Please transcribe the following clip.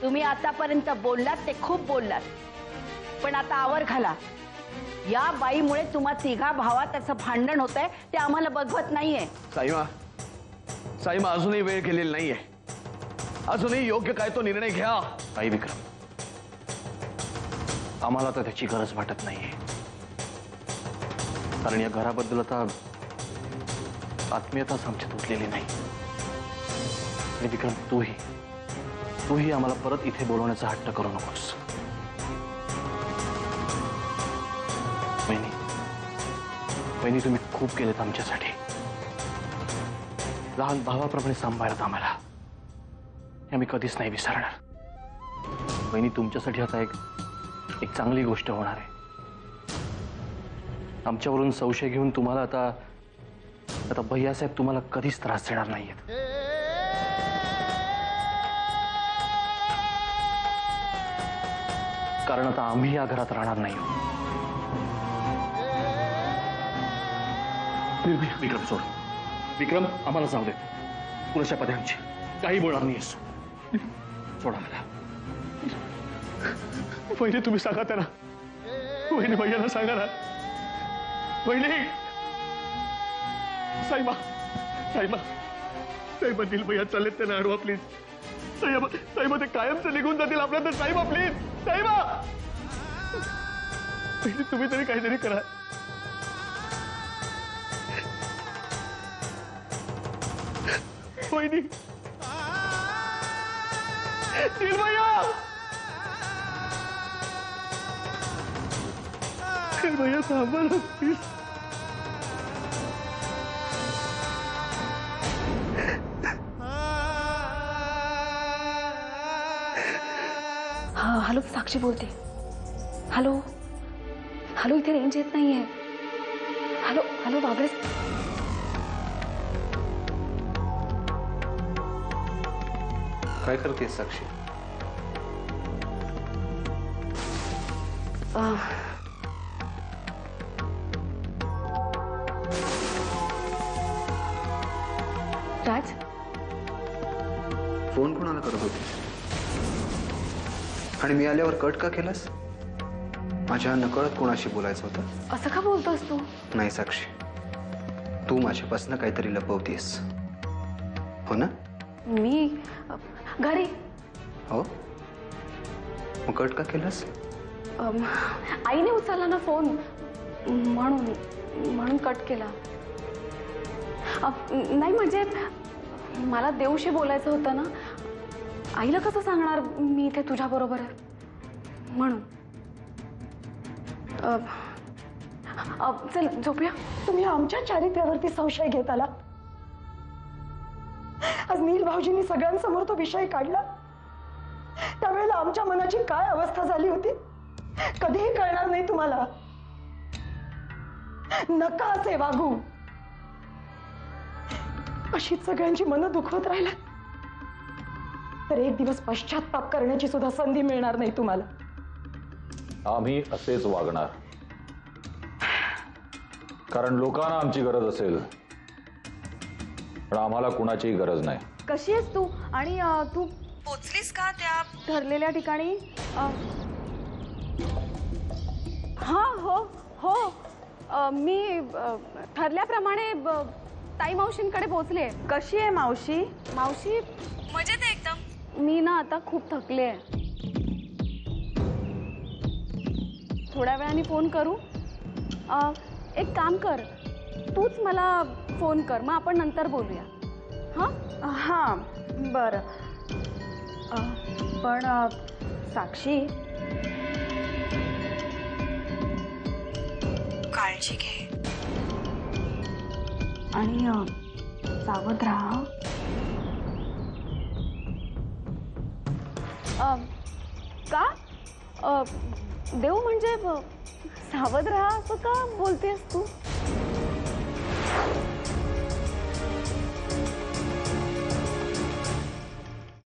तुम्ही आतापर्यंत बोललात ते खूप बोललात, पण आता आवर घाला. या बाईमुळे तुम्हा तिघा भावात असं भांडण होतंय ते आम्हाला बघवत नाहीये. साईमा अजूनही वेळ गेलेली नाहीये. अजूनही योग्य काय तो निर्णय घ्या. आई विक्रम, आम्हाला तर त्याची गरज वाटत नाहीये, कारण या घराबद्दल आता आत्मीयताच आमच्यात उठलेली नाही. आणि विक्रम, तूही आम्हाला परत इथे बोलवण्याचा हट्ट करू नकोस. वहिनी, तुम्ही खूप केलेत आमच्यासाठी. लहान भावाप्रमाणे सांभाळत आम्हाला, हे आम्ही कधीच नाही विसरणार. वहिनी, तुमच्यासाठी आता एक चांगली गोष्ट होणार आहे. आमच्यावरून संशय घेऊन तुम्हाला आता भैयासाहेब तुम्हाला कधीच त्रास देणार नाहीयेत. कारण आता आम्ही या घरात राहणार नाही. विक्रम सोड. विक्रम, आम्हाला जाऊ दे. पुरुषा पदे आमची काही बोलणार नाहीस. सोडा मला. वहिनी, तुम्ही सांगा त्यांना. वहिनी, भैयाला सांगा ना. वहिनी, साईमा दिल भैया चालेत त्यांना अडवा प्लीज. साईमा ते कायमचं निघून जातील आपल्या. तर साईमा प्लीज, साईमा. वहिनी, तुम्ही तरी काहीतरी करा. वहिनी, दिल भैया, भैया थांबा ना प्लीज. हॅलो, साक्षी बोलते. हॅलो, इथे रेंज येत नाहीये. हॅलो बाबरे. काय करतेस साक्षी? राज, फोन कोणाला करत होतीस? आणि मी आल्यावर कट का केलास? माझ्या नकळत कोणाशी बोलायचं होतं? असं का बोलतोस तू? नाही साक्षी, तू माझ्यापासून काहीतरी लपवतीस, हो ना? मी घरी. हो, मग कट का केलास? आईने उचलला ना फोन, म्हणून कट केला. नाही म्हणजे मला देवशी बोलायचं होतं ना. आईला कसं सांगणार मी इथे तुझ्या बरोबर आहे म्हणून. चल झोपूया. तुम्ही आमच्या चारित्र्यावरती संशय घेत आला. आज नील भाऊजींनी सगळ्यांसमोर तो विषय काढला. त्यावेळेला आमच्या मनाची काय अवस्था झाली होती कधीही कळणार नाही तुम्हाला. नका असे वागू. अशीच सगळ्यांची मनं दुखवत राहिला तर एक दिवस पश्चाताप करण्याची सुद्धा संधी मिळणार नाही तुम्हाला. आम्ही असेच वागणार, कारण लोकांना आमची गरज असेल, पण आम्हाला कुणाचीही गरज नाही. कशी आहेस तू? आणि तू पोचलीस का त्या ठरलेल्या ठिकाणी? हो, मी ठरल्याप्रमाणे ताई मावशींकडे पोचले. कशी आहे मावशी? मावशी मजेत आहे एकदम. मी ना आता खूप थकले आहे. थोड्या वेळाने फोन करू? एक काम कर, तूच मला फोन कर, मग आपण नंतर बोलूया. हां बरं. पण साक्षी, काळजी घे आणि सावध राहा. का देव म्हणजे सावध राहा असं का बोलतेस तू?